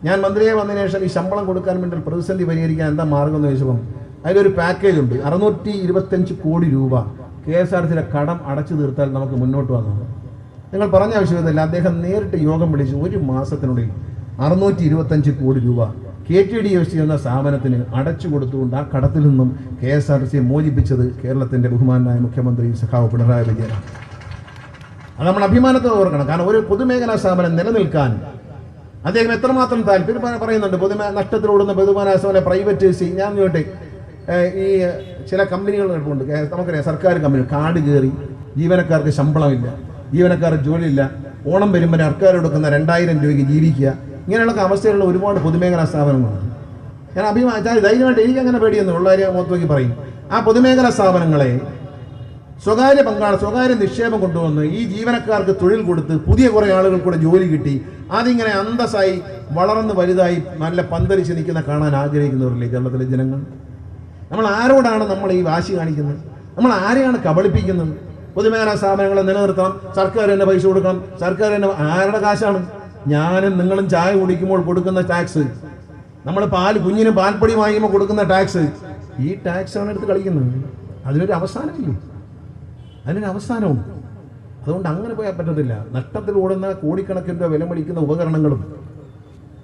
ഞാൻ മന്ത്രിയെ വന്നതിന് ശേഷം ഈ ശമ്പളം കൊടുക്കാൻ വേണ്ടി പ്രതിസന്ധി പരിഹരിക്കാൻ എന്താ മാർഗം എന്ന് ചോദിച്ചപ്പം അതിലൊരു പാക്കേജ് ഉണ്ട്. 625 കോടി രൂപ KSRTCയുടെ കടം അടച്ചു തീർത്താൽ നമുക്ക് മുന്നോട്ട് വന്നത്. നിങ്ങൾ പറഞ്ഞ ആവശ്യമില്ല. അദ്ദേഹം നേരിട്ട് യോഗം വിളിച്ച് 1 മാസത്തിനുള്ളിൽ 625 കോടി രൂപ KTDFC എന്ന സ്ഥാപനത്തിന് അടച്ചു കൊടുത്തുകൊണ്ട് ആ കടത്തിൽ നിന്നും KSRTCയെ മോചിപ്പിച്ചത് കേരളത്തിന്റെ ബഹുമാനായ മുഖ്യമന്ത്രി സഖാവ് പിണറായി വിജയനാണ്. അത് നമ്മൾ അഭിമാനത്തോടെ ഓർക്കണം. കാരണം ഒരു പൊതുമേഖലാ സ്ഥാപനം നിലനിൽക്കാൻ അദ്ദേഹം എത്രമാത്രം താല്പര്യം പറയുന്നുണ്ട്. നഷ്ടത്തിലോടുന്ന പൊതുമേഖലാ സ്ഥാപനം പ്രൈവറ്റൈസ്. ഞാൻ ചോട്ടെ, ഈ ചില കമ്പനികളുണ്ട്, നമുക്കറിയാം, സർക്കാർ കമ്പനി കാട് കയറി, ജീവനക്കാർക്ക് ശമ്പളമില്ല, ജീവനക്കാർക്ക് ജോലിയില്ല, ഓണം വരുമ്പോൾ സർക്കാർ കൊടുക്കുന്ന 2000 രൂപയ്ക്ക് ജീവിക്കുക, ഇങ്ങനെയുള്ള അവസ്ഥയിലുള്ള ഒരുപാട് പൊതുമേഖലാ സ്ഥാപനങ്ങളുണ്ട്. ഞാൻ ധൈര്യമായിട്ട് എനിക്ക് അങ്ങനെ പേടിയൊന്നും ഉള്ളവരെ മുഖത്ത് പറയും. ആ പൊതുമേഖലാ സ്ഥാപനങ്ങളെ സ്വകാര്യ നിക്ഷേപം കൊണ്ടുവന്ന് ഈ ജീവനക്കാർക്ക് തൊഴിൽ കൊടുത്ത് പുതിയ കുറേ ആളുകൾ കൂടെ ജോലി കിട്ടി അതിങ്ങനെ അന്തസ്സായി വളർന്ന് വലുതായി നല്ല പന്തലിച്ച് നിൽക്കുന്ന കാണാൻ ആഗ്രഹിക്കുന്നവരില്ലേ കേരളത്തിലെ ജനങ്ങൾ? നമ്മൾ ആരോടാണ് നമ്മൾ ഈ വാശി കാണിക്കുന്നത്? നമ്മൾ ആരെയാണ് കബളിപ്പിക്കുന്നത്? പൊതുമേഖലാ സ്ഥാപനങ്ങളെ നിലനിർത്തണം, സർക്കാർ തന്നെ പൈസ കൊടുക്കണം, സർക്കാർ തന്നെ. ആരുടെ കാശാണ്? ഞാനും നിങ്ങളും ചായ കുടിക്കുമ്പോൾ കൊടുക്കുന്ന ടാക്സ്, നമ്മൾ കുഞ്ഞിന് പാൽപ്പൊടി വാങ്ങിക്കുമ്പോൾ കൊടുക്കുന്ന ടാക്സ്, ഈ ടാക്സാണ് എടുത്ത് കളിക്കുന്നത്. അതിനൊരു അവസാനമില്ലേ? അതിനൊരു അവസാനവും. അതുകൊണ്ട് അങ്ങനെ പോയാൽ പറ്റത്തില്ല. നഷ്ടത്തിൽ ഓടുന്ന കോടിക്കണക്കിന് രൂപ വിലമതിക്കുന്ന ഉപകരണങ്ങളും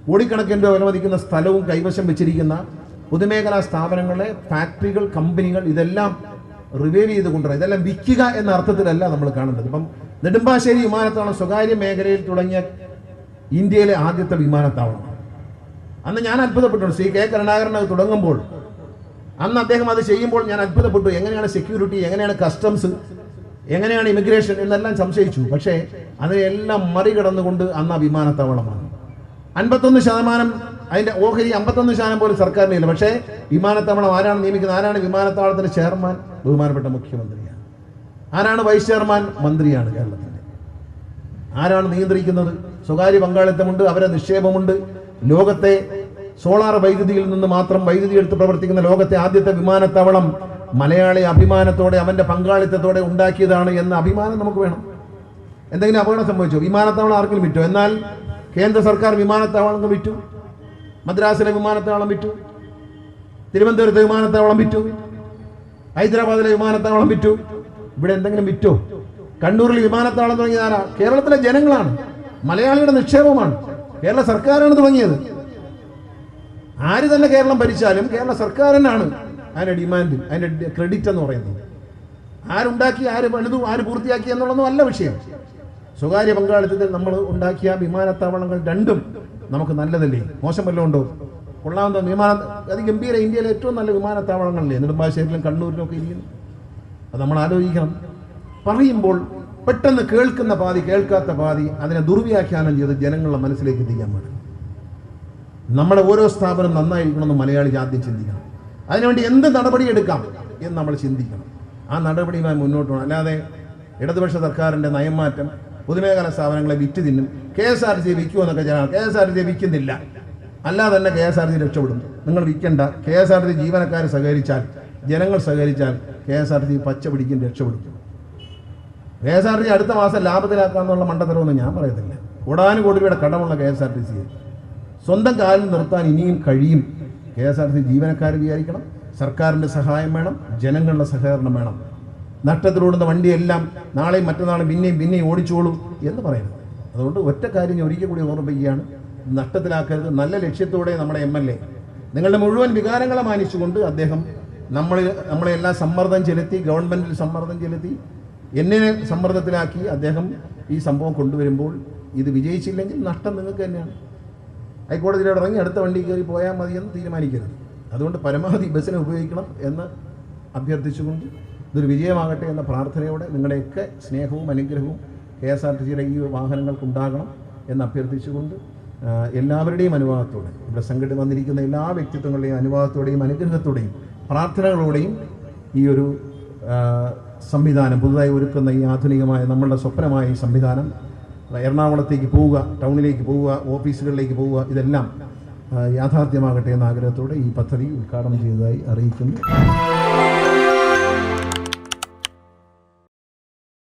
കോടിക്കണക്കിന് രൂപ വിലമതിക്കുന്ന സ്ഥലവും കൈവശം വെച്ചിരിക്കുന്ന പൊതുമേഖലാ സ്ഥാപനങ്ങളെ, ഫാക്ടറികൾ, കമ്പനികൾ, ഇതെല്ലാം റിവൈവ് ചെയ്ത് കൊണ്ടുവരാം. ഇതെല്ലാം വിൽക്കുക എന്ന അർത്ഥത്തിലല്ല നമ്മൾ കാണുന്നത്. ഇപ്പം നെടുമ്പാശ്ശേരി വിമാനത്താവളം സ്വകാര്യ മേഖലയിൽ തുടങ്ങിയ ഇന്ത്യയിലെ ആദ്യത്തെ വിമാനത്താവളം. അന്ന് ഞാൻ അത്ഭുതപ്പെട്ടു. ശ്രീ കെ കരുണാകരൻ അത് തുടങ്ങുമ്പോൾ, അന്ന് അദ്ദേഹം അത് ചെയ്യുമ്പോൾ ഞാൻ അത്ഭുതപ്പെട്ടു. എങ്ങനെയാണ് സെക്യൂരിറ്റി, എങ്ങനെയാണ് കസ്റ്റംസ്, എങ്ങനെയാണ് ഇമിഗ്രേഷൻ എന്നെല്ലാം സംശയിച്ചു. പക്ഷേ അതിനെല്ലാം മറികടന്നുകൊണ്ട് അന്ന് ആ വിമാനത്താവളമാണ്. 51% അതിന്റെ ഓഹരി 51% പോലും സർക്കാരിനില്ല. പക്ഷേ വിമാനത്താവളം ആരാണ് നിയമിക്കുന്നത്? ആരാണ് വിമാനത്താവളത്തിന്റെ ചെയർമാൻ? ബഹുമാനപ്പെട്ട മുഖ്യമന്ത്രിയാണ്. ആരാണ് വൈസ് ചെയർമാൻ? മന്ത്രിയാണ് കേരളത്തിന്റെ. ആരാണ് നിയന്ത്രിക്കുന്നത്? സ്വകാര്യ പങ്കാളിത്തമുണ്ട്, അവരെ നിക്ഷേപമുണ്ട്. ലോകത്തെ സോളാർ വൈദ്യുതിയിൽ നിന്ന് മാത്രം വൈദ്യുതി എടുത്ത് പ്രവർത്തിക്കുന്ന ലോകത്തെ ആദ്യത്തെ വിമാനത്താവളം മലയാളി അഭിമാനത്തോടെ അവന്റെ പങ്കാളിത്തത്തോടെ ഉണ്ടാക്കിയതാണ് എന്ന അഭിമാനം നമുക്ക് വേണം. എന്തെങ്കിലും അപകടം സംഭവിച്ചോ? വിമാനത്താവളം ആർക്കെങ്കിലും വിറ്റോ? എന്നാൽ കേന്ദ്ര സർക്കാർ വിമാനത്താവളങ്ങൾ വിറ്റു. മദ്രാസിലെ വിമാനത്താവളം വിറ്റു, തിരുവനന്തപുരത്തെ വിമാനത്താവളം വിറ്റു, ഹൈദരാബാദിലെ വിമാനത്താവളം വിറ്റു. ഇവിടെ എന്തെങ്കിലും വിറ്റോ? കണ്ണൂരിൽ വിമാനത്താവളം തുടങ്ങിയതാരാ? കേരളത്തിലെ ജനങ്ങളാണ്, മലയാളിയുടെ നിക്ഷേപമാണ്, കേരള സർക്കാരാണ് തുടങ്ങിയത്. ആര് തന്നെ കേരളം ഭരിച്ചാലും കേരള സർക്കാരിനാണ് അതിന്റെ ഡിമാൻഡ്, അതിന്റെ ക്രെഡിറ്റ് എന്ന് പറയുന്നത്. ആരുണ്ടാക്കി, ആര് പണിതു, ആര് പൂർത്തിയാക്കി എന്നുള്ളതൊന്നും അല്ല വിഷയം. സ്വകാര്യ പങ്കാളിത്തത്തിൽ നമ്മൾ ഉണ്ടാക്കിയ വിമാനത്താവളങ്ങൾ രണ്ടും നമുക്ക് നല്ലതല്ലേ? മോശം വല്ലതും ഉണ്ടോ? കൊള്ളാവുന്ന അതിഗംഭീര, ഇന്ത്യയിലെ ഏറ്റവും നല്ല വിമാനത്താവളങ്ങളല്ലേ നെടുമ്പാശ്ശേരിയിലും കണ്ണൂരിലും ഒക്കെ ഇരിക്കുന്നു. അത് നമ്മൾ ആലോചിക്കണം. പറയുമ്പോൾ പെട്ടെന്ന് കേൾക്കുന്ന പാതി, കേൾക്കാത്ത പാതി അതിനെ ദുർവ്യാഖ്യാനം ചെയ്ത് ജനങ്ങളുടെ മനസ്സിലേക്ക് എത്തിക്കാൻ പാടില്ല. നമ്മുടെ ഓരോ സ്ഥാപനം നന്നായിരിക്കണമെന്ന് മലയാളി ആദ്യം ചിന്തിക്കണം. അതിനുവേണ്ടി എന്ത് നടപടി എടുക്കാം എന്ന് നമ്മൾ ചിന്തിക്കണം. ആ നടപടിയുമായി മുന്നോട്ട് പോകണം. അല്ലാതെ ഇടതുപക്ഷ സർക്കാരിൻ്റെ നയംമാറ്റം പൊതുമേഖലാ സ്ഥാപനങ്ങളെ വിറ്റ് തിന്നും. KSRTC വിൽക്കുമെന്നൊക്കെ ജനങ്ങൾ KSRTC വിൽക്കുന്നില്ല, അല്ലാതെ തന്നെ KSRTC രക്ഷപ്പെടും. നിങ്ങൾ വിൽക്കണ്ട. KSRTC ജീവനക്കാർ സഹകരിച്ചാൽ, ജനങ്ങൾ സഹകരിച്ചാൽ KSRTC പച്ച പിടിക്കും, രക്ഷപ്പെടും. KSRTC അടുത്ത മാസം ലാഭത്തിലാക്കാന്നുള്ള മണ്ടത്തരമൊന്നും ഞാൻ പറയത്തില്ല. കോടാനുകോടി രൂപയുടെ കടമുള്ള KSRTC സ്വന്തം കാലിൽ നിർത്താൻ ഇനിയും കഴിയും. KSRTC ജീവനക്കാർ വിചാരിക്കണം, സർക്കാരിൻ്റെ സഹായം വേണം, ജനങ്ങളുടെ സഹകരണം വേണം. നഷ്ടത്തിലോടുന്ന വണ്ടിയെല്ലാം നാളെയും മറ്റന്നാളും പിന്നെയും ഓടിച്ചോളൂ എന്ന് പറയുന്നത്. അതുകൊണ്ട് ഒറ്റ കാര്യം ഞാൻ ഒരിക്കൽ കൂടി ഓർമ്മിപ്പിക്കുകയാണ്, നഷ്ടത്തിലാക്കരുത്. നല്ല ലക്ഷ്യത്തോടെ നമ്മുടെ MLA നിങ്ങളുടെ മുഴുവൻ വികാരങ്ങളെ മാനിച്ചുകൊണ്ട് അദ്ദേഹം നമ്മളെല്ലാം സമ്മർദ്ദം ചെലുത്തി, ഗവൺമെൻറ്റിൽ സമ്മർദ്ദം ചെലുത്തി, എന്നെ സമ്മർദ്ദത്തിലാക്കി അദ്ദേഹം ഈ സംഭവം കൊണ്ടുവരുമ്പോൾ ഇത് വിജയിച്ചില്ലെങ്കിൽ നഷ്ടം നിങ്ങൾക്ക് തന്നെയാണ്. ഹൈക്കോടതിയിലൂടെ ഇറങ്ങി അടുത്ത വണ്ടി കയറി പോയാൽ മതിയെന്ന് തീരുമാനിക്കരുത്. അതുകൊണ്ട് പരമാവധി ബസ്സിനെ ഉപയോഗിക്കണം എന്ന് അഭ്യർത്ഥിച്ചുകൊണ്ട് ഇതൊരു വിജയമാകട്ടെ എന്ന പ്രാർത്ഥനയോടെ നിങ്ങളുടെയൊക്കെ സ്നേഹവും അനുഗ്രഹവും KSRTCയുടെ ഈ വാഹനങ്ങൾക്കുണ്ടാകണം എന്ന് അഭ്യർത്ഥിച്ചുകൊണ്ട് എല്ലാവരുടെയും അനുവാദത്തോടെ, ഇവിടെ വന്നിരിക്കുന്ന എല്ലാ വ്യക്തിത്വങ്ങളുടെയും അനുവാദത്തോടെയും അനുഗ്രഹത്തോടെയും പ്രാർത്ഥനകളോടെയും ഈ ഒരു സംവിധാനം, പുതുതായി ഒരുക്കുന്ന ഈ ആധുനികമായ നമ്മളുടെ സ്വപ്നമായ ഈ സംവിധാനം എറണാകുളത്തേക്ക് പോവുക, ടൗണിലേക്ക് പോവുക, ഓഫീസുകളിലേക്ക് പോവുക, ഇതെല്ലാം യാഥാർത്ഥ്യമാകട്ടെ എന്ന ആഗ്രഹത്തോടെ ഈ പദ്ധതി ഉദ്ഘാടനം ചെയ്തതായി അറിയിക്കുന്നു.